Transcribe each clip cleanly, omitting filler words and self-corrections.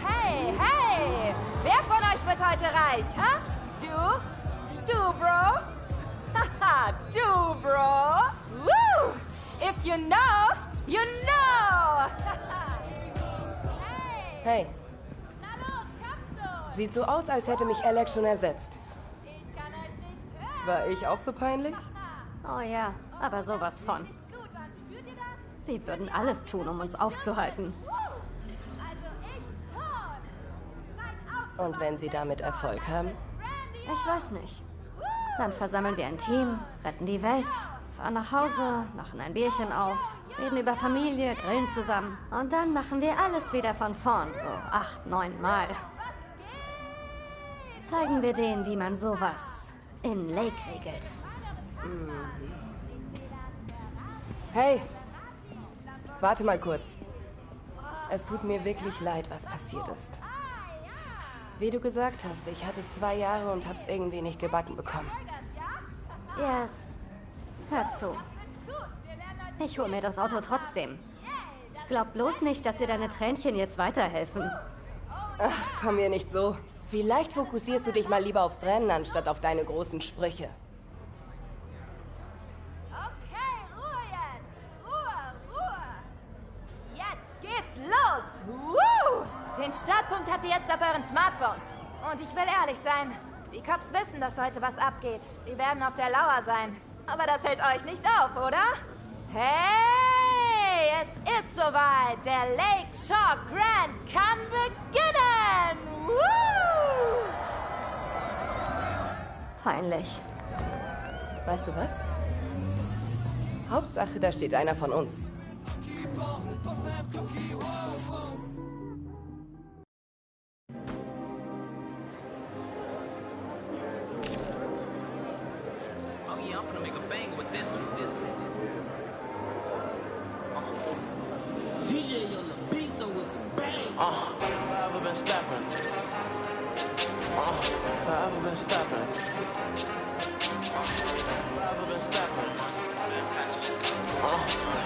Hey, hey! Wer von euch wird heute reich, ha? Du? Du, Bro? Haha, du, Bro! Woo! If you know, you know! Hey. Na los, kommt schon! Sieht so aus, als hätte mich Alex schon ersetzt. Ich kann euch nicht hören! War ich auch so peinlich? Oh ja, aber sowas von. Gut an, spürt ihr das? Die würden alles tun, um uns aufzuhalten. Also ich schon! Zeit auf! Und wenn sie damit Erfolg haben? Ich weiß nicht. Dann versammeln wir ein Team, retten die Welt, fahren nach Hause, machen ein Bierchen auf, reden über Familie, grillen zusammen. Und dann machen wir alles wieder von vorn, so 8, 9 Mal. Zeigen wir denen, wie man sowas in Lake regelt. Hey! Warte mal kurz. Es tut mir wirklich leid, was passiert ist. Wie du gesagt hast, ich hatte 2 Jahre und hab's irgendwie nicht gebacken bekommen. Yes. Hör zu. Ich hol mir das Auto trotzdem. Glaub bloß nicht, dass dir deine Tränchen jetzt weiterhelfen. Ach, komm mir nicht so. Vielleicht fokussierst du dich mal lieber aufs Rennen, anstatt auf deine großen Sprüche. Okay, Ruhe jetzt! Ruhe! Jetzt geht's los! Woo! Den Startpunkt habt ihr jetzt auf euren Smartphones. Und ich will ehrlich sein, die Cops wissen, dass heute was abgeht. Die werden auf der Lauer sein. Aber das hält euch nicht auf, oder? Hey, es ist soweit. Der Lakeshore Grand kann beginnen! Woo! Peinlich. Weißt du was? Hauptsache, da steht einer von uns. Forever been stepping. Forever been stepping. Forever been stepping.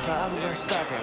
Forever been stepping.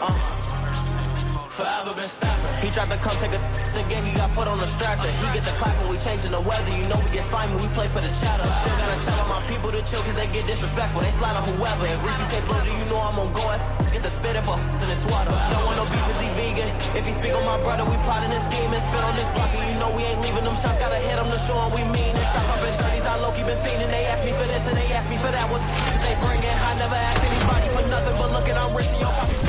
Forever been stepping. He tried to come take a again, he got put on the stretcher. He gets a clap when we changing the weather. You know we get slimy, we play for the chatter. Still gotta tell all my people to chill cause they get disrespectful. They slide on whoever. If Reese say, bro, do you know I'm gonna go it? Get the spit up in his water. Don't want no beef cause he vegan. If he speak on my brother, we plotting this scheme and spit on this block. And you know we ain't leaving them shots. Gotta hit them to show them we mean it. Stop up in 30s, I low-key been fiending. They ask me for this and they ask me for that. What they bring it? I never asked anybody for nothing but looking, I'm rich in your pocket.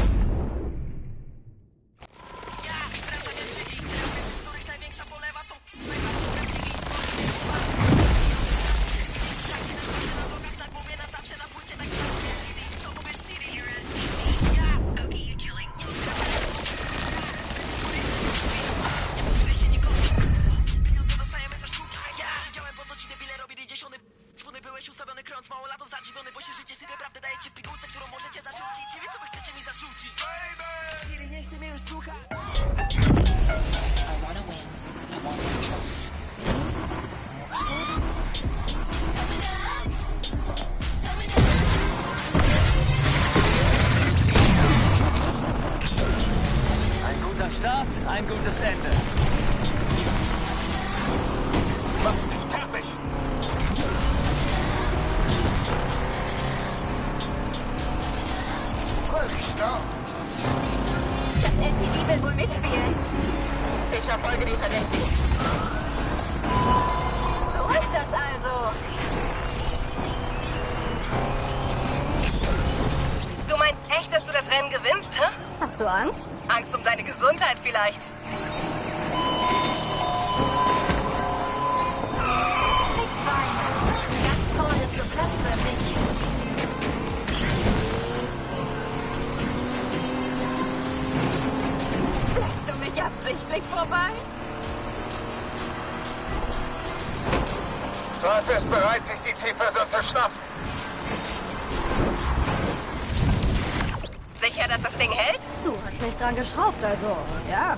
Start, ein gutes Ende. Mach dich fertig! Stopp! Das LPD will wohl mitspielen. Ich verfolge die Verdächtigen. So ist das also. Du meinst echt, dass du das Rennen gewinnst, hä? Hast du Angst? Angst um deine Gesundheit vielleicht. Nicht weinen. Ganz toll ist geplatzt für mich. Lässt du mich absichtlich vorbei? Strafe ist bereit, sich die Zielperson zu schnappen. Sicher, dass das Ding hält? Du hast nicht dran geschraubt, also, ja.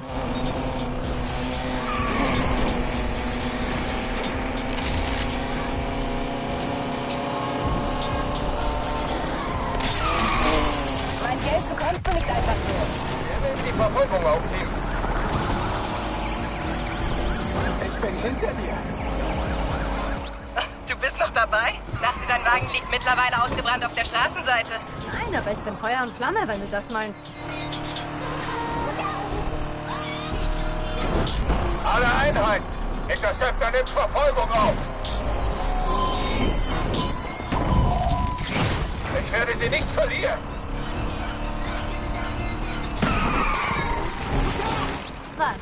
Mein Geld bekommst du nicht einfach so. Wir nehmen die Verfolgung auf, Team. Ich bin hinter dir. Du bist noch dabei? Dachte, dein Wagen liegt mittlerweile ausgebrannt auf der Straßenseite. Nein, aber ich bin Feuer und Flamme, wenn du das meinst. Alle Einheiten. Interceptor nimmt Verfolgung auf. Ich werde sie nicht verlieren. Was?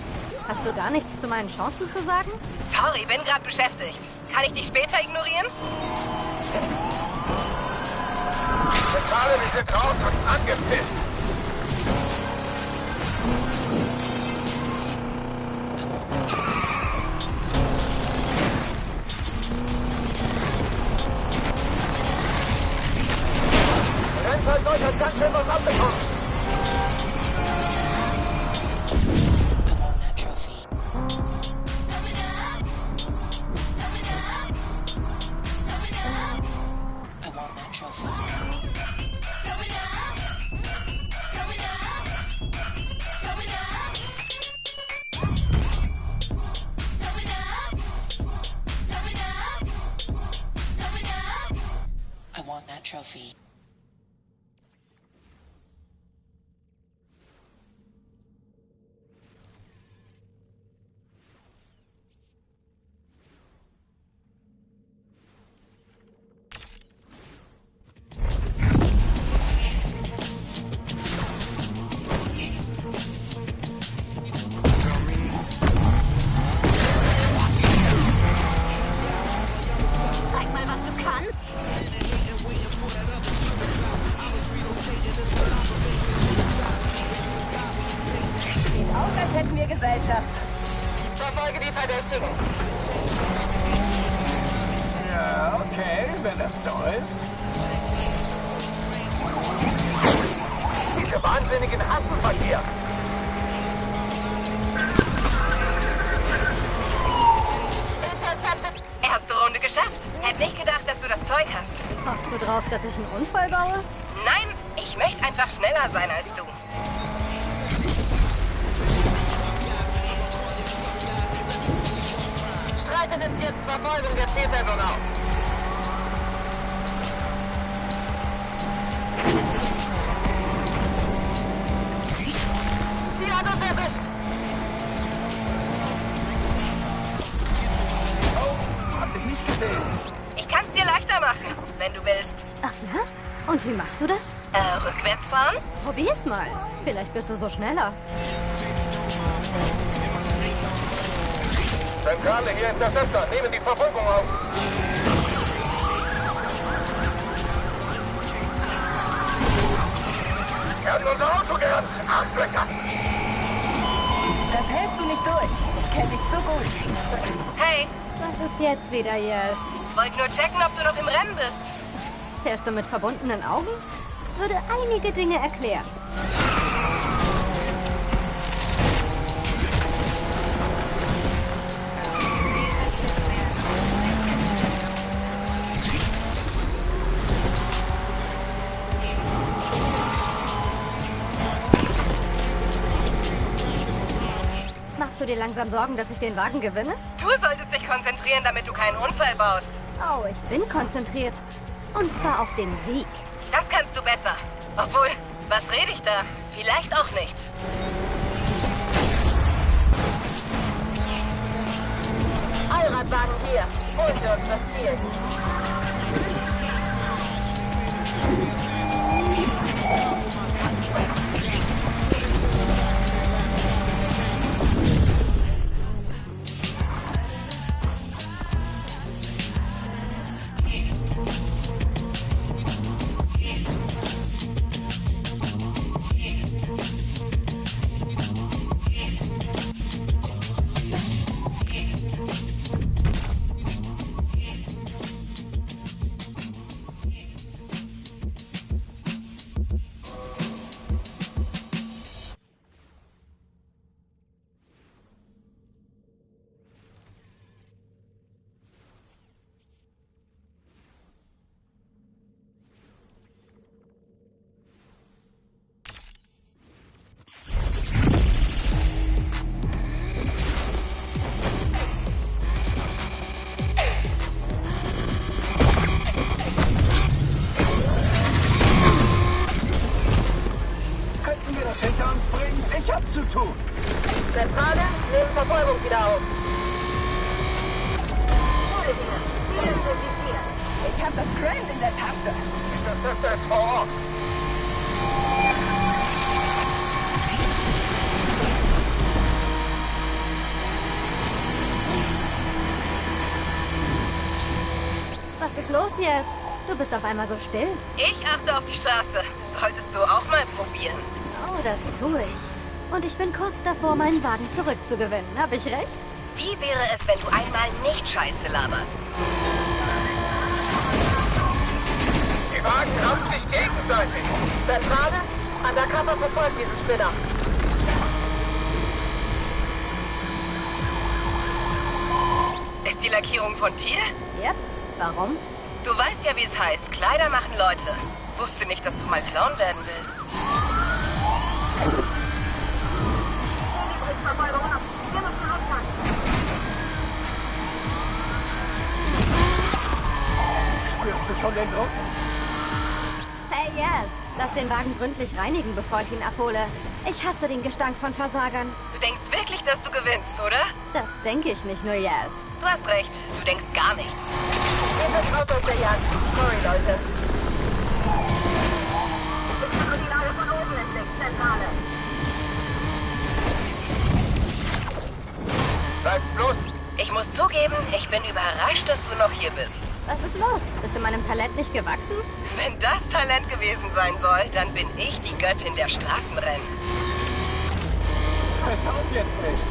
Hast du gar nichts zu meinen Chancen zu sagen? Sorry, bin gerade beschäftigt. Kann ich dich später ignorieren? Zentrale, wir sind raus und angepisst. Rennfahrzeug hat ganz schön was abbekommen. Trophy. Zeig mal, was du kannst. Sieht aus, als hätten wir Gesellschaft. Verfolge die Verdächtigen. Ja, okay, wenn das so ist. Diese Wahnsinnigen hassen Verkehr. Intercepted. Erste Runde geschafft. Hätte nicht gedacht, dass du das Zeug hast. Hoffst du drauf, dass ich einen Unfall baue? Nein, ich möchte einfach schneller sein als du. Streife nimmt jetzt Verfolgung der Zielperson auf. Sie hat uns erwischt. Oh, hab dich nicht gesehen. Ich kann es dir leichter machen, wenn du willst. Ach ja? Und wie machst du das? Rückwärts fahren? Probier's mal. Vielleicht bist du so schneller. Zentrale, hier Interceptor. Nehmen die Verfolgung auf. Er hat in unser Auto gerannt. Arschlöcher. Das hältst du nicht durch. Ich kenne dich zu gut. Hey, Was ist jetzt wieder, Yes? wollt nur checken, ob du noch im Rennen bist. Fährst du mit verbundenen Augen? Würde einige Dinge erklären. Machst du dir langsam Sorgen, dass ich den Wagen gewinne? Du solltest dich konzentrieren, damit du keinen Unfall baust. Oh, ich bin konzentriert. Und zwar auf den Sieg. Das kannst du besser. Obwohl, was rede ich da? Vielleicht auch nicht. Allradwagen hier. Holen wir uns das Ziel. tun. Zentrale, nehmen Verfolgung wieder auf. Ich hab das Crane in der Tasche. Interceptor ist vor Ort. Was ist los jetzt? Du bist auf einmal so still. Ich achte auf die Straße. Das solltest du auch mal probieren. Oh, das tue ich. Und ich bin kurz davor, meinen Wagen zurückzugewinnen. Hab ich recht? Wie wäre es, wenn du einmal nicht Scheiße laberst? Die Wagen rammen sich gegenseitig. Zentrale, Undercover verfolgt diesen Spinner. Ist die Lackierung von dir? Yep. Warum? Du weißt ja, wie es heißt. Kleider machen Leute. Wusste nicht, dass du mal Clown werden willst. Spürst du schon den Druck? Hey, yes. Lass den Wagen gründlich reinigen, bevor ich ihn abhole. Ich hasse den Gestank von Versagern. Du denkst wirklich, dass du gewinnst, oder? Das denke ich nicht nur, yes. Du hast recht. Du denkst gar nicht. Wir sind raus aus der Jagd. Sorry, Leute. Ich habe die Lage von oben entdeckt, Zentrale. Bleib's bloß. Ich muss zugeben, ich bin überrascht, dass du noch hier bist. Was ist los? Bist du meinem Talent nicht gewachsen? Wenn das Talent gewesen sein soll, dann bin ich die Göttin der Straßenrennen. Versaus jetzt nicht.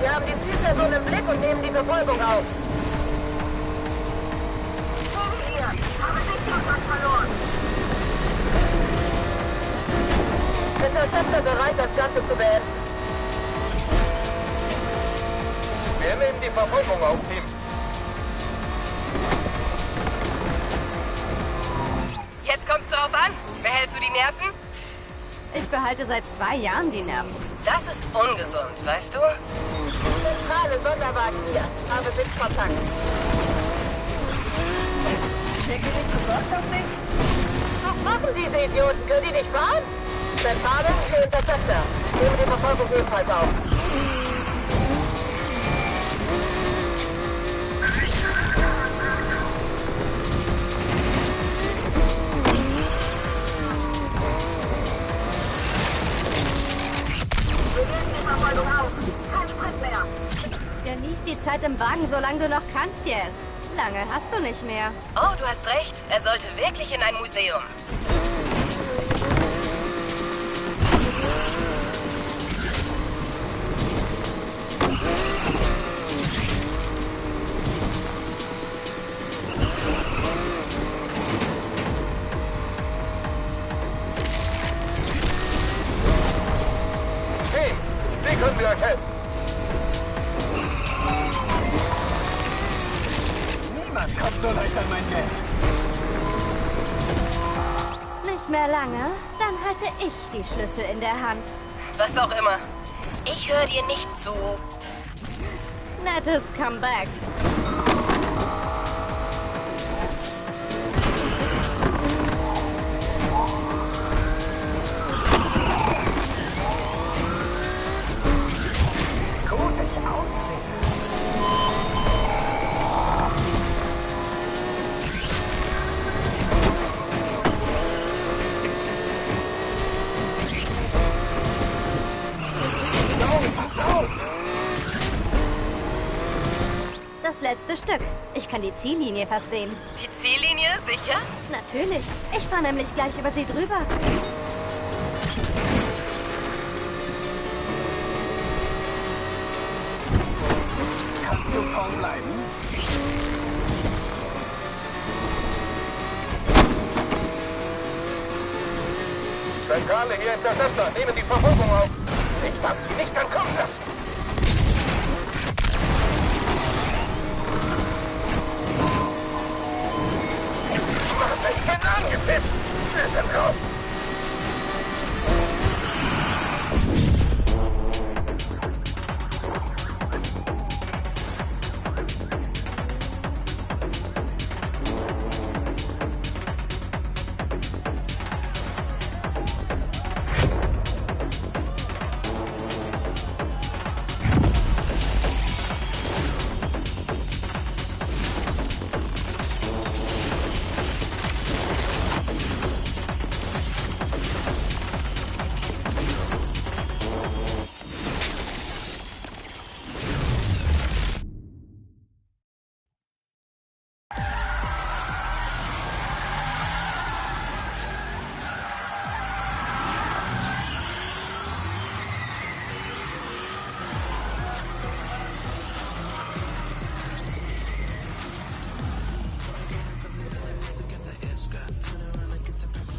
Wir haben die Zielperson im Blick und nehmen die Verfolgung auf. Hier, habe Sichtkontakt verloren. Interceptor bereit, das Ganze zu beenden. Wir nehmen die Verfolgung auf, Team. Jetzt kommt's drauf an. Behältst du die Nerven? Ich behalte seit 2 Jahren die Nerven. Das ist ungesund, weißt du? Zentrale Sonderwagen hier. Habe Sichtkontakt. Was machen diese Idioten? Können die nicht fahren? Zentrale für Interceptor. Nehmen die Verfolgung ebenfalls auf. Genieß die Zeit im Wagen, solange du noch kannst, Yes. Lange hast du nicht mehr. Oh, du hast recht. Er sollte wirklich in ein Museum. Hey, wie können wir euch helfen? Niemand kommt so leicht an mein Geld. Nicht mehr lange, dann halte ich die Schlüssel in der Hand. Was auch immer. Ich höre dir nicht zu. Nettes Comeback. letzte Stück. Ich kann die Ziellinie fast sehen. Die Ziellinie, sicher? Natürlich. Ich fahre nämlich gleich über sie drüber. Kannst du vorn bleiben? Zentrale, hier Interceptor. Nehmen die Verfolgung auf. Ich darf sie nicht entkommen lassen. Mann, ich bin angepisst. Wir sind raus.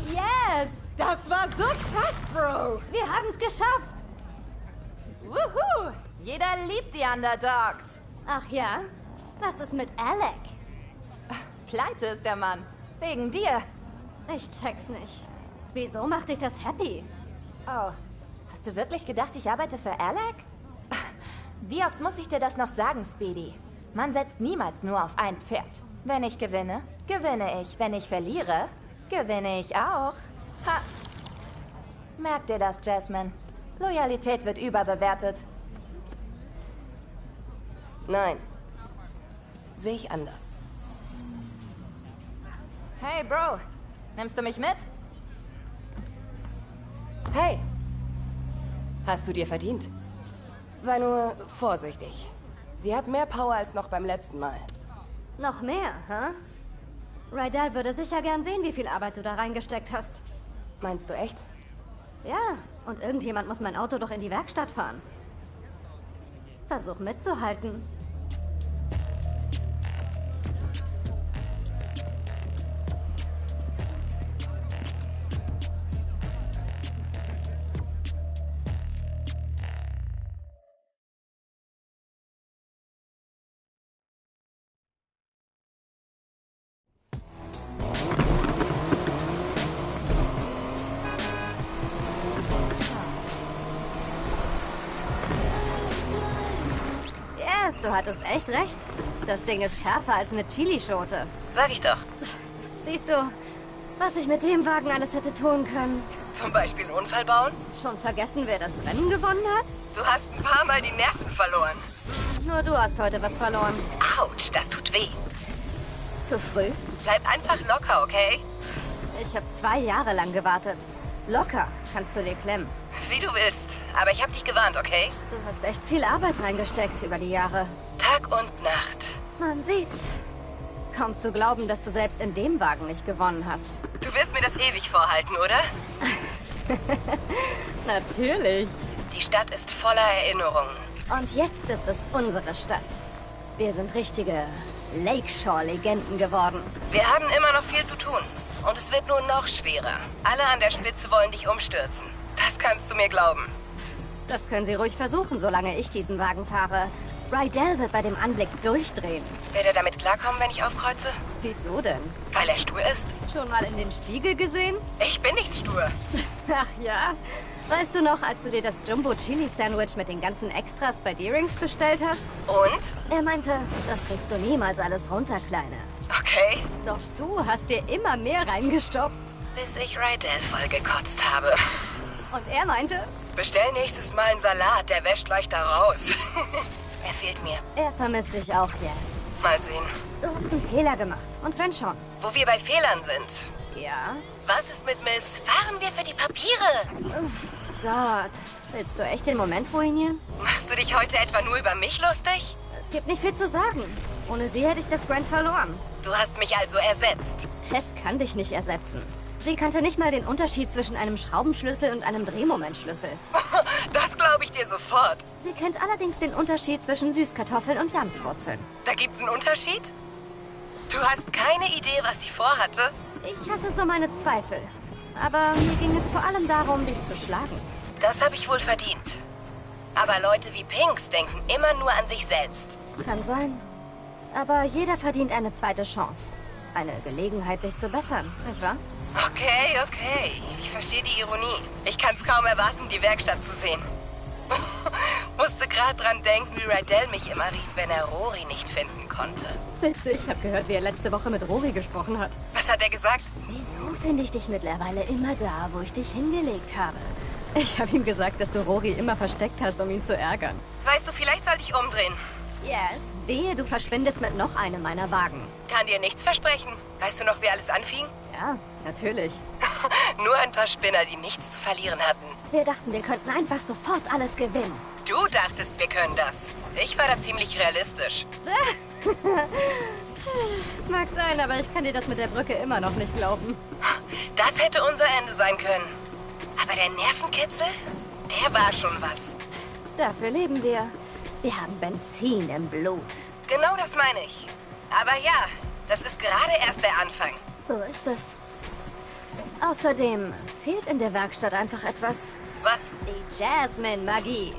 Yes! Das war so krass, Bro! Wir haben es geschafft. Wuhu! Jeder liebt die Underdogs. Ach ja? Was ist mit Alec? Pleite ist der Mann. Wegen dir. Ich check's nicht. Wieso macht dich das happy? Oh, hast du wirklich gedacht, ich arbeite für Alec? Wie oft muss ich dir das noch sagen, Speedy? Man setzt niemals nur auf ein Pferd. Wenn ich gewinne, gewinne ich. Wenn ich verliere, gewinne ich auch. Ha! Merk dir das, Jasmine. Loyalität wird überbewertet. Nein. Sehe ich anders. Hey, Bro. Nimmst du mich mit? Hey! Hast du dir verdient. Sei nur vorsichtig. Sie hat mehr Power als noch beim letzten Mal. Noch mehr, hä? Rydell würde sicher gern sehen, wie viel Arbeit du da reingesteckt hast. Meinst du echt? Ja, und irgendjemand muss mein Auto doch in die Werkstatt fahren. Versuch mitzuhalten. Du hattest echt recht. Das Ding ist schärfer als eine Chilischote. Sag ich doch. Siehst du, was ich mit dem Wagen alles hätte tun können? Zum Beispiel einen Unfall bauen? Schon vergessen, wer das Rennen gewonnen hat? Du hast ein paar Mal die Nerven verloren. Nur du hast heute was verloren. Autsch, das tut weh. Zu früh? Bleib einfach locker, okay? Ich habe 2 Jahre lang gewartet. Locker kannst du dir klemmen. Wie du willst. Aber ich hab dich gewarnt, okay? Du hast echt viel Arbeit reingesteckt über die Jahre. Tag und Nacht. Man sieht's. Kaum zu glauben, dass du selbst in dem Wagen nicht gewonnen hast. Du wirst mir das ewig vorhalten, oder? Natürlich. Die Stadt ist voller Erinnerungen. Und jetzt ist es unsere Stadt. Wir sind richtige Lakeshore-Legenden geworden. Wir haben immer noch viel zu tun. Und es wird nur noch schwerer. Alle an der Spitze wollen dich umstürzen. Das kannst du mir glauben. Das können sie ruhig versuchen, solange ich diesen Wagen fahre. Rydell wird bei dem Anblick durchdrehen. Wird er damit klarkommen, wenn ich aufkreuze? Wieso denn? Weil er stur ist? Schon mal in den Spiegel gesehen? Ich bin nicht stur. Ach ja. Weißt du noch, als du dir das Jumbo-Chili-Sandwich mit den ganzen Extras bei Deerings bestellt hast? Und? Er meinte, das kriegst du niemals alles runter, Kleine. Okay. Doch du hast dir immer mehr reingestopft. Bis ich Rydell vollgekotzt habe. Und er meinte? Bestell nächstes Mal einen Salat, der wäscht leichter raus. Er fehlt mir. Er vermisst dich auch, Yes. Mal sehen. Du hast einen Fehler gemacht. Und wenn schon. Wo wir bei Fehlern sind. Ja? Was ist mit Miss? Fahren wir für die Papiere? Gott. Willst du echt den Moment ruinieren? Machst du dich heute etwa nur über mich lustig? Es gibt nicht viel zu sagen. Ohne sie hätte ich das Grind verloren. Du hast mich also ersetzt. Tess kann dich nicht ersetzen. Sie kannte nicht mal den Unterschied zwischen einem Schraubenschlüssel und einem Drehmomentschlüssel. Das glaube ich dir sofort. Sie kennt allerdings den Unterschied zwischen Süßkartoffeln und Yamswurzeln. Da gibt's einen Unterschied? Du hast keine Idee, was sie vorhatte? Ich hatte so meine Zweifel. Aber mir ging es vor allem darum, dich zu schlagen. Das habe ich wohl verdient. Aber Leute wie Pinks denken immer nur an sich selbst. Kann sein. Aber jeder verdient eine zweite Chance. Eine Gelegenheit, sich zu bessern, nicht wahr? Okay. Ich verstehe die Ironie. Ich kann's kaum erwarten, die Werkstatt zu sehen. Musste gerade dran denken, wie Rydell mich immer rief, wenn er Rory nicht finden konnte. Witzig, ich habe gehört, wie er letzte Woche mit Rory gesprochen hat. Was hat er gesagt? Wieso finde ich dich mittlerweile immer da, wo ich dich hingelegt habe? Ich habe ihm gesagt, dass du Rory immer versteckt hast, um ihn zu ärgern. Weißt du, vielleicht sollte ich umdrehen. Yes, wehe, du verschwindest mit noch einem meiner Wagen. Kann dir nichts versprechen. Weißt du noch, wie alles anfing? Ja, natürlich. Nur ein paar Spinner, die nichts zu verlieren hatten. Wir dachten, wir könnten einfach sofort alles gewinnen. Du dachtest, wir können das. Ich war da ziemlich realistisch. Mag sein, aber ich kann dir das mit der Brücke immer noch nicht glauben. Das hätte unser Ende sein können. Aber der Nervenkitzel, der war schon was. Dafür leben wir. Wir haben Benzin im Blut. Genau das meine ich. Aber ja, das ist gerade erst der Anfang. So ist es. Außerdem fehlt in der Werkstatt einfach etwas. Was? Die Jasmine-Magie.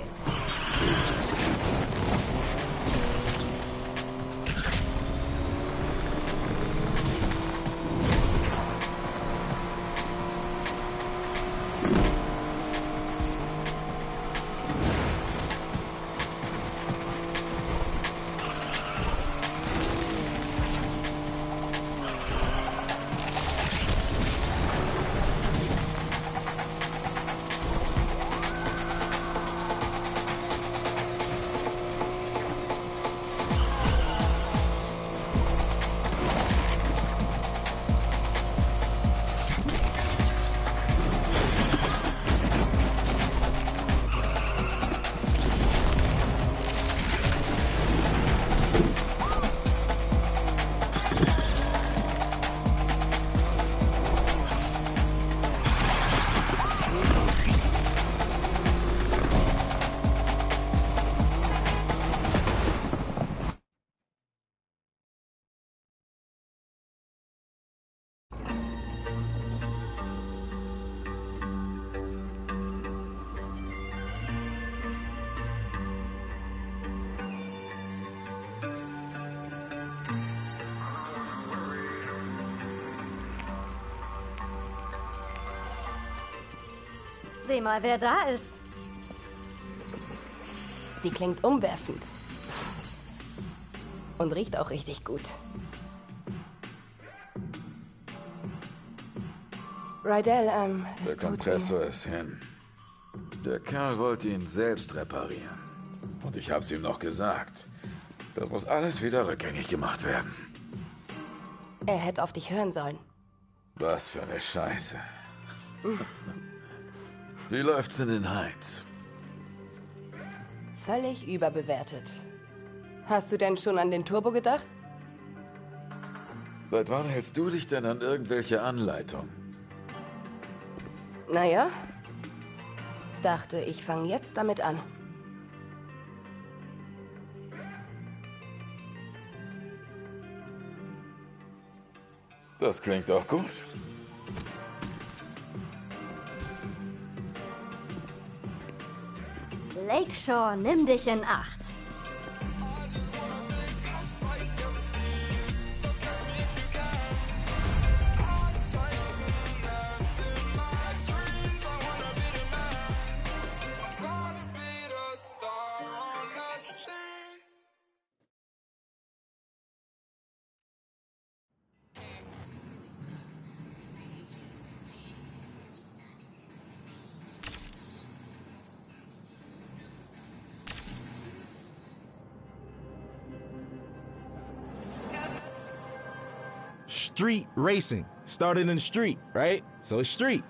Sieh mal, wer da ist. Sie klingt umwerfend. Und riecht auch richtig gut. Rydell, Der Kompressor ist hin. Der Kerl wollte ihn selbst reparieren. Und ich hab's ihm noch gesagt. Das muss alles wieder rückgängig gemacht werden. Er hätte auf dich hören sollen. Was für eine Scheiße. Wie läuft's in den Heights? Völlig überbewertet. Hast du denn schon an den Turbo gedacht? Seit wann hältst du dich denn an irgendwelche Anleitungen? Naja, dachte, ich fange jetzt damit an. Das klingt doch gut. Lakeshore, nimm dich in Acht. Street racing started in the street, right? So it's street.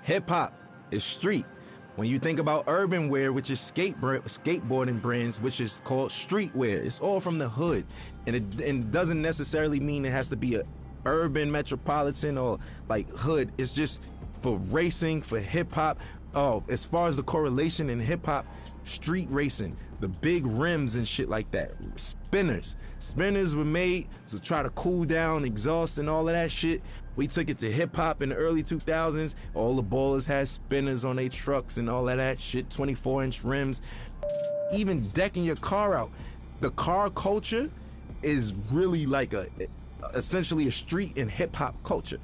Hip hop is street. When you think about urban wear, which is skateboarding brands, which is called streetwear, it's all from the hood. And it doesn't necessarily mean it has to be a urban metropolitan or like hood. It's just for racing, for hip hop. Oh, as far as the correlation in hip hop, street racing, the big rims and shit like that. Spinners were made to try to cool down exhaust and all of that shit. We took it to hip hop in the early 2000s. All the ballers had spinners on their trucks and all of that shit, 24-inch rims. Even decking your car out. The car culture is really like essentially a street and hip hop culture.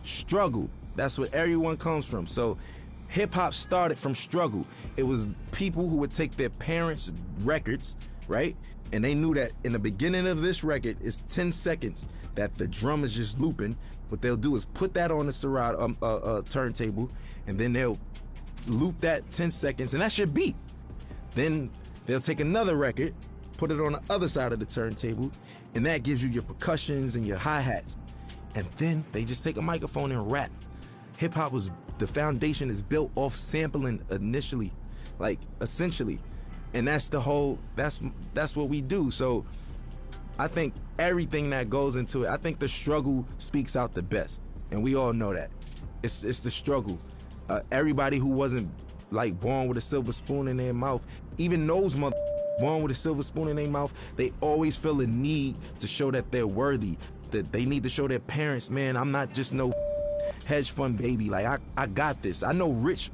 Struggle, that's where everyone comes from. So hip hop started from struggle. It was people who would take their parents' records, right? And they knew that in the beginning of this record, it's 10 seconds that the drum is just looping. What they'll do is put that on the Serato turntable, and then they'll loop that 10 seconds, and that's your beat. Then they'll take another record, put it on the other side of the turntable, and that gives you your percussions and your hi-hats. And then they just take a microphone and rap. Hip-hop was, the foundation is built off sampling initially, like essentially. And that's the whole, that's what we do. So I think everything that goes into it, I think the struggle speaks out the best. And we all know that. It's the struggle. Everybody who wasn't like born with a silver spoon in their mouth, even those born with a silver spoon in their mouth, they always feel a need to show that they're worthy, that they need to show their parents, man, I'm not just no hedge fund baby. Like I got this. I know rich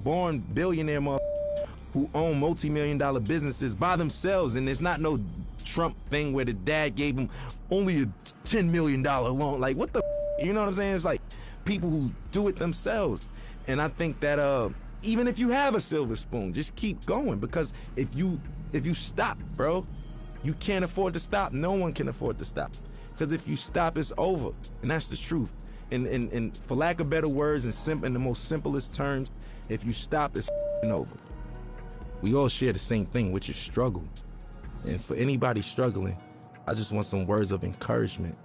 born billionaire who own multi-million-dollar businesses by themselves, and there's not no Trump thing where the dad gave him only a $10 million loan. Like what the, you know what I'm saying? It's like people who do it themselves. And I think that even if you have a silver spoon, just keep going, because if you stop, bro, you can't afford to stop. No one can afford to stop, because if you stop, it's over, and that's the truth. And for lack of better words, in the most simplest terms, if you stop, it's over. We all share the same thing, which is struggle. And for anybody struggling, I just want some words of encouragement.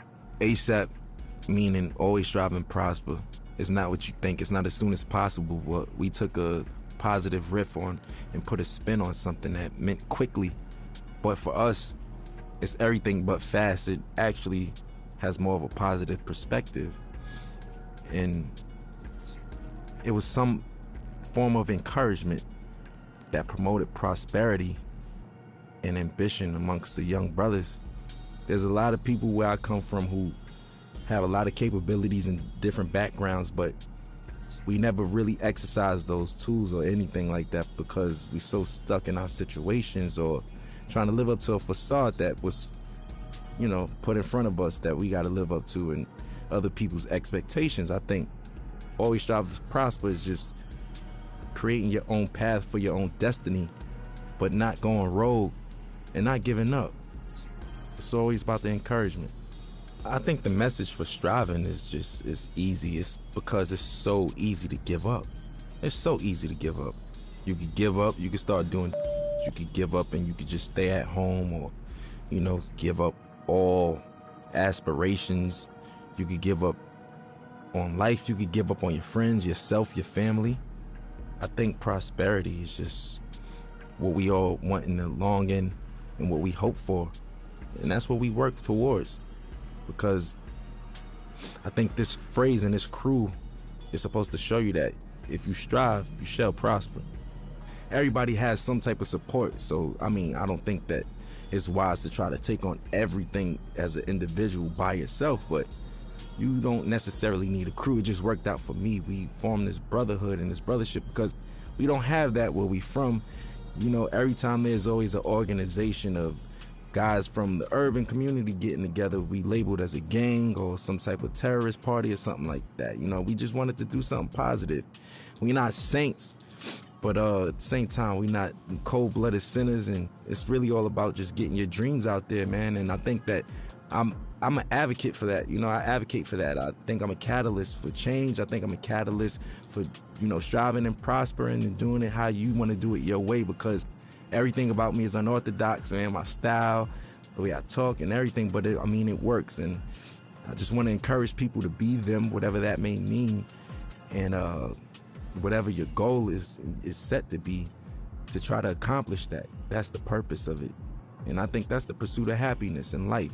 ASAP, meaning always strive and prosper. It's not what you think. It's not as soon as possible. But we took a positive riff on and put a spin on something that meant quickly. But for us, it's everything but fast. It actually has more of a positive perspective. And it was some form of encouragement that promoted prosperity and ambition amongst the young brothers. There's a lot of people where I come from who have a lot of capabilities and different backgrounds, but we never really exercise those tools or anything like that because we're so stuck in our situations or trying to live up to a facade that was, put in front of us that we got to live up to and other people's expectations. I think always strive to prosper is just creating your own path for your own destiny, but not going rogue and not giving up. It's always about the encouragement. I think the message for striving is easy. It's because it's so easy to give up. It's so easy to give up. You could give up, you could start doing, you could give up and you could just stay at home or, give up all aspirations. You could give up on life. You could give up on your friends, yourself, your family. I think prosperity is just what we all want in the long end and what we hope for. And that's what we work towards. Because I think this phrase and this crew is supposed to show you that if you strive, you shall prosper. Everybody has some type of support. So, I don't think that it's wise to try to take on everything as an individual by yourself, but you don't necessarily need a crew. It just worked out for me. We formed this brotherhood and this brothership because we don't have that where we from. Every time there's always an organization of guys from the urban community getting together, we labeled as a gang or some type of terrorist party or something like that. We just wanted to do something positive. We're not saints, but at the same time, we're not cold-blooded sinners, and it's really all about just getting your dreams out there, man. And I think that I'm an advocate for that. I advocate for that. I think I'm a catalyst for change. I think I'm a catalyst for, striving and prospering and doing it how you want to do it your way, because everything about me is unorthodox, man. My style, the way I talk and everything, but it works. And I just want to encourage people to be them, whatever that may mean. And whatever your goal is set to be, to try to accomplish that. That's the purpose of it. And I think that's the pursuit of happiness in life.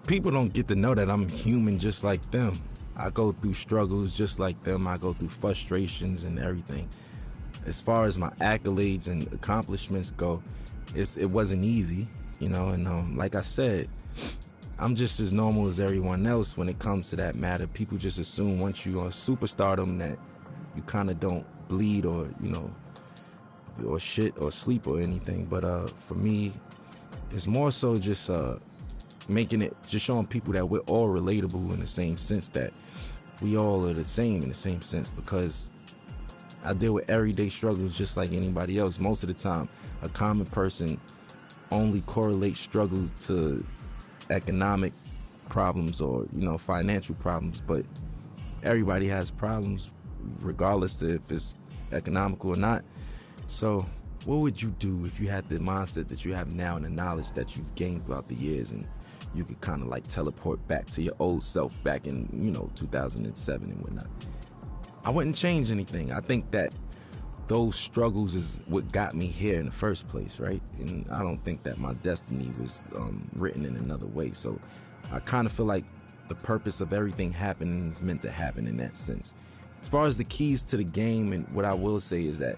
People don't get to know that I'm human just like them. I go through struggles just like them. I go through frustrations and everything. As far as my accolades and accomplishments go, it wasn't easy, you know, and like I said, I'm just as normal as everyone else when it comes to that matter. People just assume once you're a superstardom that you kind of don't bleed or, you know, or shit or sleep or anything. But for me, it's more so just just showing people that we're all relatable in the same sense, that we all are the same in the same sense, because I deal with everyday struggles just like anybody else. Most of the time, a common person only correlates struggles to economic problems or, you know, financial problems, but everybody has problems regardless of if it's economical or not. So what would you do if you had the mindset that you have now and the knowledge that you've gained throughout the years, and you could kind of like teleport back to your old self back in, you know, 2007 and whatnot? I wouldn't change anything. I think that those struggles is what got me here in the first place, right? And I don't think that my destiny was written in another way. So I kind of feel like the purpose of everything happening is meant to happen in that sense. As far as the keys to the game, and what I will say is that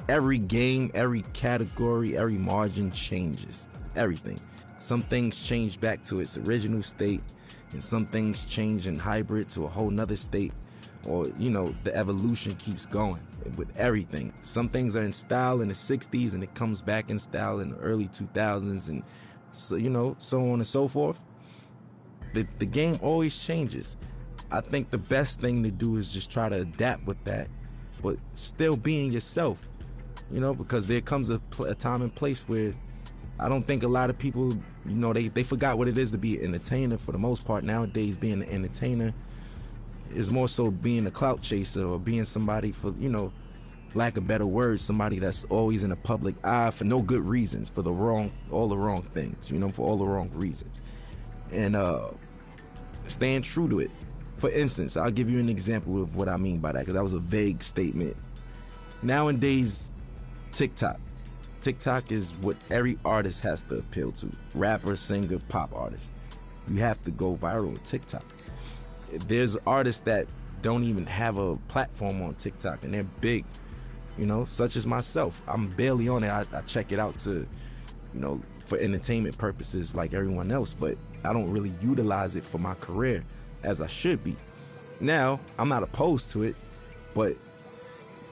every game, every category, every margin changes. Everything. Some things change back to its original state, and some things change in hybrid to a whole nother state. Or, you know, the evolution keeps going with everything. Some things are in style in the 60s and it comes back in style in the early 2000s, and so, you know, so on and so forth. The game always changes. I think the best thing to do is just try to adapt with that, but still being yourself, you know, because there comes a time and place where I don't think a lot of people, you know, they forgot what it is to be an entertainer for the most part. Nowadays, being an entertainer is more so being a clout chaser, or being somebody, for, you know, lack of better words, somebody that's always in the public eye for no good reasons, for all the wrong things, you know, for all the wrong reasons. And staying true to it. For instance, I'll give you an example of what I mean by that, because that was a vague statement. Nowadays, TikTok is what every artist has to appeal to. Rapper, singer, pop artist. You have to go viral with TikTok. There's artists that don't even have a platform on TikTok, and they're big, you know, such as myself. I'm barely on it. I check it out to, you know, for entertainment purposes like everyone else, but I don't really utilize it for my career as I should be. Now, I'm not opposed to it, but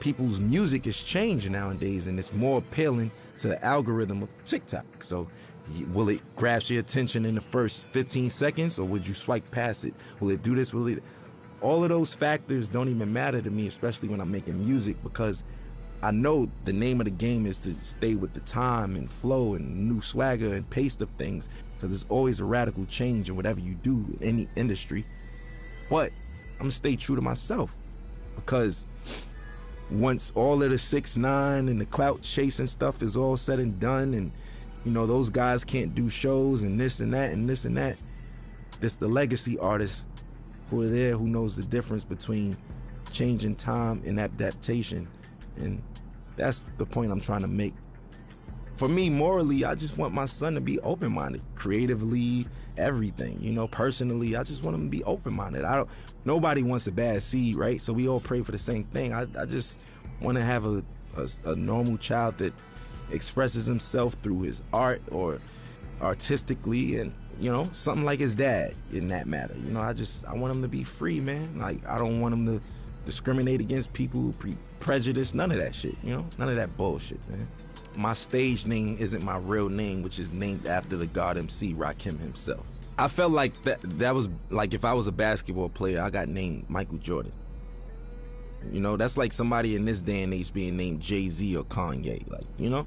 people's music is changing nowadays, and it's more appealing to the algorithm of TikTok. So will it grasp your attention in the first 15 seconds, or would you swipe past it? Will it do this? All of those factors don't even matter to me, especially when I'm making music, because I know the name of the game is to stay with the time and flow and new swagger and pace of things, because there's always a radical change in whatever you do in any industry. But I'm gonna stay true to myself, because once all of the 6ix9ine and the clout chasing stuff is all said and done, and, you know, those guys can't do shows and this and that and this and that, it's the legacy artists who are there, who knows the difference between changing time and adaptation. And that's the point I'm trying to make. For me, morally, I just want my son to be open-minded, creatively, everything, you know. Personally, I just want him to be open-minded. Nobody wants a bad seed, right? So we all pray for the same thing. I just want to have a normal child that expresses himself through his art or artistically, and, you know, something like his dad in that matter. You know, I want him to be free, man. Like, I don't want him to discriminate against people, prejudice, none of that shit, you know? None of that bullshit, man. My stage name isn't my real name, which is named after the God MC, Rakim himself. I felt like that was like if I was a basketball player, I got named Michael Jordan. You know, that's like somebody in this day and age being named Jay-Z or Kanye, like, you know?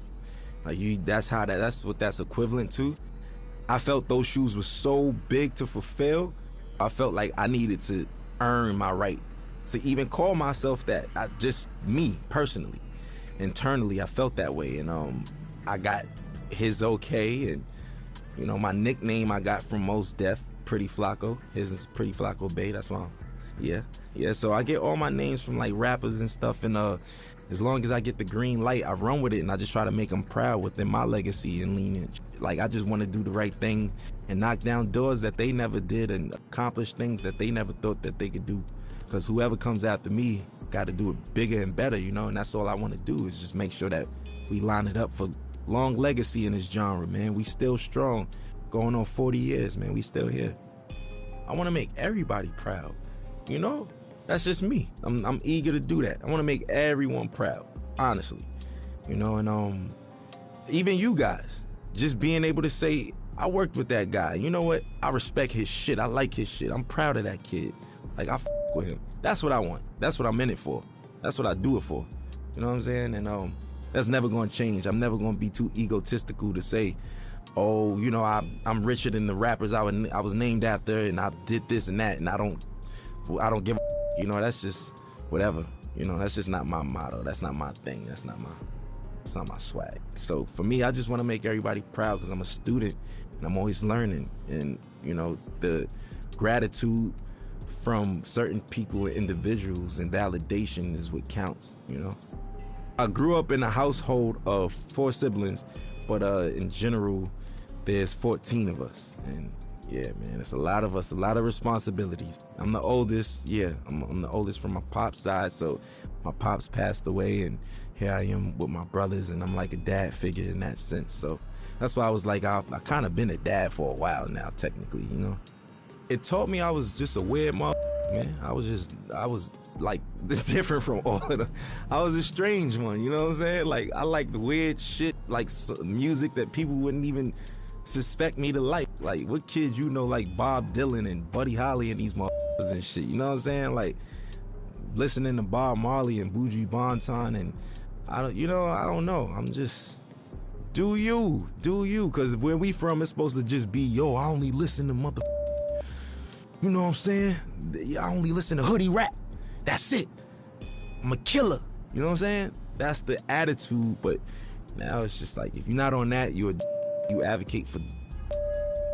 Like, that's what that's equivalent to. I felt those shoes were so big to fulfill. I felt like I needed to earn my right to even call myself that. Just me, personally. Internally, I felt that way, and I got his okay, and, you know, my nickname I got from Mos Def, Pretty Flacco. His is Pretty Flacco Bay. That's why Yeah, so I get all my names from like rappers and stuff, and as long as I get the green light, I run with it, and I just try to make them proud within my legacy and lineage. Like, I just want to do the right thing and knock down doors that they never did and accomplish things that they never thought that they could do. Because whoever comes after me got to do it bigger and better, you know, and that's all I want to do is just make sure that we line it up for long legacy in this genre, man. We still strong, going on 40 years, man. We still here. I want to make everybody proud, you know? That's just me. I'm eager to do that. I want to make everyone proud, honestly, you know, and even you guys, just being able to say, I worked with that guy. You know what? I respect his shit. I like his shit. I'm proud of that kid. Like, I f with him. That's what I want. That's what I'm in it for. That's what I do it for. You know what I'm saying? And that's never going to change. I'm never going to be too egotistical to say, oh, you know, I'm richer than the rappers I was named after, and I did this and that, and I don't give a, you know, that's just whatever. You know, that's just not my motto. That's not my thing. It's not my swag. So for me, I just want to make everybody proud because I'm a student and I'm always learning. And, you know, the gratitude from certain people and individuals and validation is what counts, you know. I grew up in a household of 4 siblings, but in general, there's 14 of us. And yeah, man, it's a lot of us, a lot of responsibilities. I'm the oldest, yeah, I'm the oldest from my pop's side, so my pops passed away, and here I am with my brothers, and I'm like a dad figure in that sense. So that's why I was like, I kind of been a dad for a while now, technically, you know. It taught me I was just a weird man. I was like different from all of them. I was a strange one, you know what I'm saying? Like, I like the weird shit, like music that people wouldn't even suspect me to like. Like, what kids you know like Bob Dylan and Buddy Holly and these motherfuckers and shit, you know what I'm saying? Like, listening to Bob Marley and Buju Banton, and I don't know. I'm just, do you, because where we from, it's supposed to just be, yo, I only listen to you know what I'm saying? I only listen to hoodie rap. That's it. I'm a killer. You know what I'm saying? That's the attitude. But now it's just like, if you're not on that, you advocate for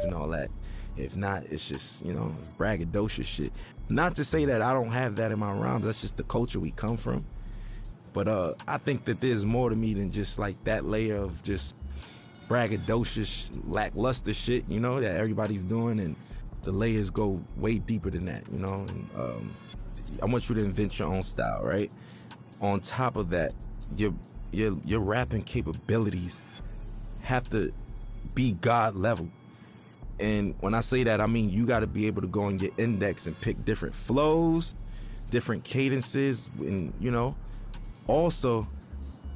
and all that. If not, it's just, you know, it's braggadocious shit. Not to say that I don't have that in my rhymes. That's just the culture we come from. But I think that there's more to me than just like that layer of just braggadocious, lackluster shit, you know, that everybody's doing, and the layers go way deeper than that, you know. And I want you to invent your own style, right? On top of that, your rapping capabilities have to be God level. And when I say that, I mean you got to be able to go and get index and pick different flows, different cadences, and, you know. Also,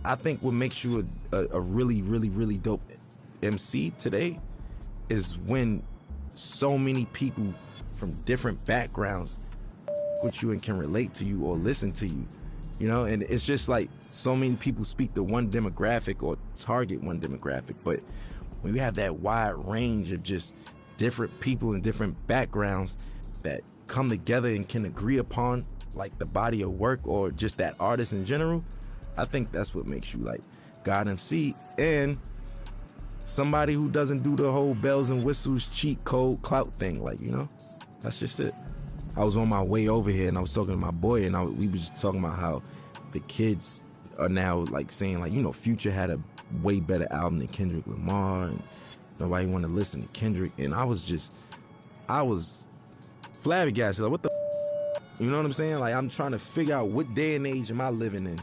I think what makes you a really, really, really dope MC today is when so many people from different backgrounds with you and can relate to you or listen to you, you know. And it's just like so many people speak to one demographic or target one demographic, but when you have that wide range of just different people and different backgrounds that come together and can agree upon like the body of work or just that artist in general, I think that's what makes you like God MC and somebody who doesn't do the whole bells and whistles cheat code clout thing. Like, you know, that's just it. I was on my way over here and I was talking to my boy, and we were just talking about how the kids are now like saying, like, you know, Future had a way better album than Kendrick Lamar, and nobody want to listen to Kendrick. And I was flabbergasted. Like, what the you know what I'm saying? Like, I'm trying to figure out what day and age am I living in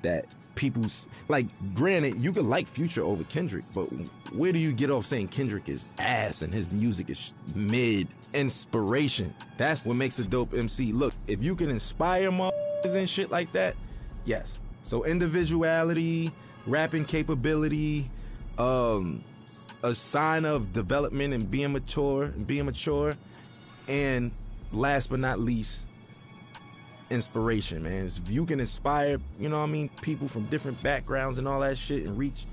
that people's, like, granted, you could like Future over Kendrick, but where do you get off saying Kendrick is ass and his music is mid? Inspiration. That's what makes a dope MC. Look, if you can inspire motherfuckers and shit like that, yes. So individuality, rapping capability, a sign of development and being mature, and last but not least, inspiration, man. If you can inspire, you know what I mean, people from different backgrounds and all that shit, and reach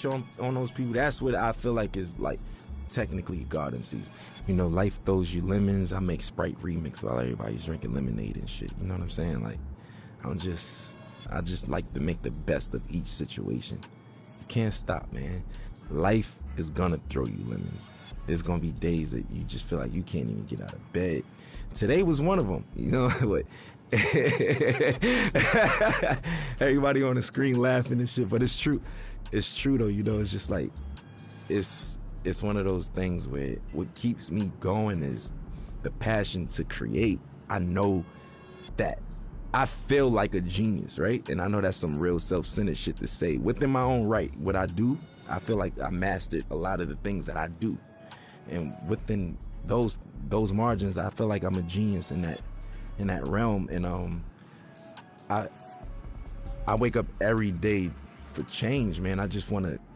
on those people, that's what I feel like is like technically God MCs. You know, life throws you lemons. I make Sprite remix while everybody's drinking lemonade and shit. You know what I'm saying? Like, I just like to make the best of each situation. You can't stop, man. Life is gonna throw you lemons. There's gonna be days that you just feel like you can't even get out of bed. Today was one of them, you know. But everybody on the screen laughing and shit, but it's true. It's true though, you know. It's just like it's one of those things where what keeps me going is the passion to create. I know that I feel like a genius, right? And I know that's some real self-centered shit to say. Within my own right, what I do, I feel like I mastered a lot of the things that I do. And within those margins, I feel like I'm a genius in that realm. And I wake up every day for change, man. I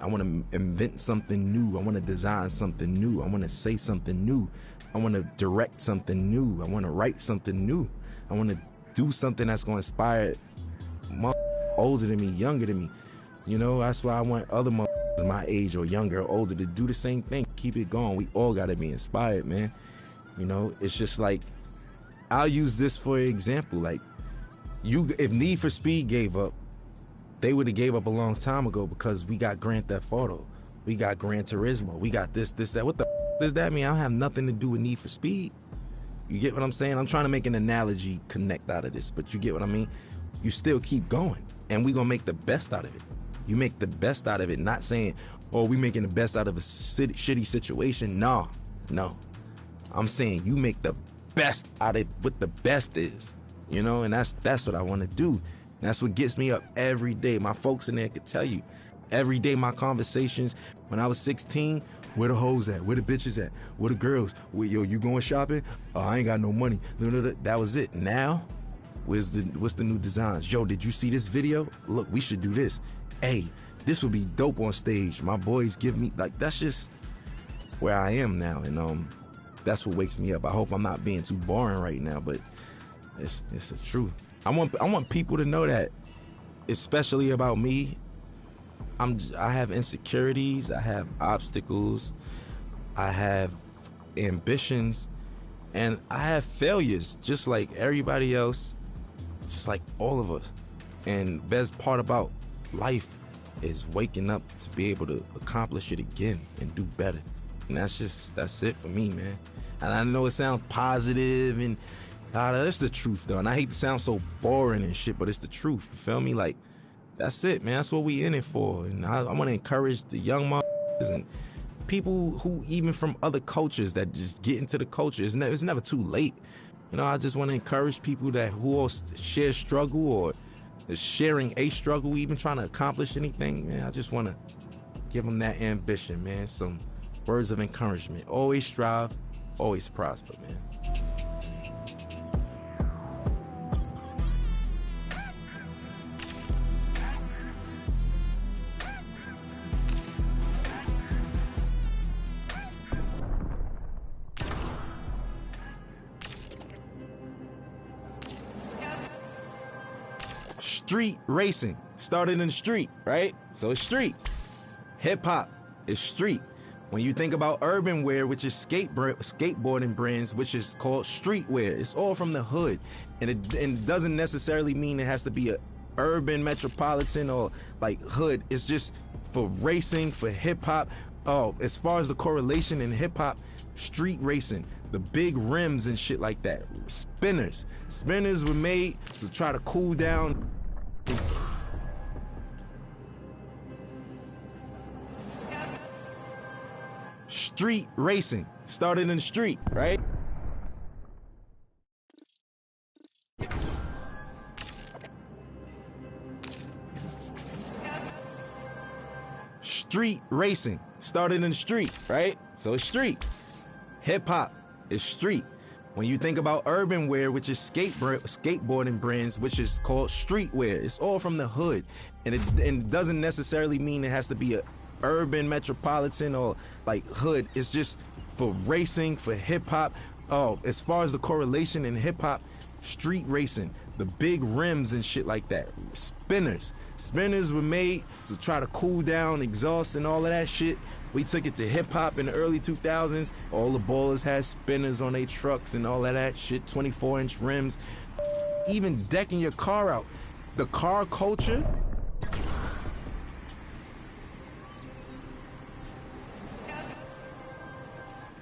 want to invent something new. I want to design something new. I want to say something new. I want to direct something new. I want to write something new. I want to do something that's going to inspire older than me, younger than me. You know, that's why I want other my age or younger or older to do the same thing. Keep it going. We all got to be inspired, man. You know, it's just like, I'll use this for example. Like, if Need for Speed gave up, they would have gave up a long time ago, because we got Grand Theft Auto, we got Gran Turismo, we got this, that. What the does that mean? I don't have nothing to do with Need for Speed. You get what I'm saying? I'm trying to make an analogy connect out of this, but you get what I mean? You still keep going, and we gonna make the best out of it. You make the best out of it, not saying, oh, we making the best out of a shitty situation. No. I'm saying you make the best out of what the best is, you know, and that's what I want to do. That's what gets me up every day. My folks in there could tell you, every day my conversations, when I was 16, where the hoes at? Where the bitches at? Where the girls? Yo, you going shopping? Oh, I ain't got no money. That was it. Now, what's the new designs? Yo, did you see this video? Look, we should do this. Hey, this would be dope on stage. My boys give me, like, that's just where I am now. And that's what wakes me up. I hope I'm not being too boring right now, but it's the truth. I want people to know that, especially about me, I have insecurities, I have obstacles, I have ambitions, and I have failures, just like everybody else, just like all of us. And the best part about life is waking up to be able to accomplish it again and do better. And that's it for me, man. And I know it sounds positive and that's the truth though. And I hate to sound so boring and shit, but it's the truth. You feel me? Like, that's it, man. That's what we in it for. And I want to encourage the young motherfuckers and people who even from other cultures that just get into the culture. It's never too late. You know, I just want to encourage people who all share struggle or is sharing a struggle, even trying to accomplish anything, man. I just want to give them that ambition, man. Some words of encouragement. Always strive, always prosper, man. Street racing started in the street, right? So it's street. Hip hop is street. When you think about urban wear, which is skateboarding brands, which is called streetwear, it's all from the hood. And it doesn't necessarily mean it has to be a urban metropolitan or like hood. It's just for racing, for hip hop. Oh, as far as the correlation in hip hop, street racing, the big rims and shit like that. Spinners were made to try to cool down. Street racing started in the street, right? Street racing started in the street, right? So it's street. Hip hop is street. When you think about urban wear, which is skateboarding brands, which is called streetwear, it's all from the hood. And it doesn't necessarily mean it has to be a urban metropolitan or like hood. It's just for racing, for hip hop. Oh, as far as the correlation in hip hop, street racing, the big rims and shit like that. Spinners were made to try to cool down exhaust and all of that shit. We took it to hip hop in the early 2000s. All the ballers had spinners on their trucks and all of that shit, 24-inch rims. Even decking your car out. The car culture.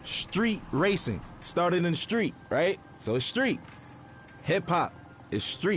street racing. Started in the street, right? So it's street. Hip hop is street.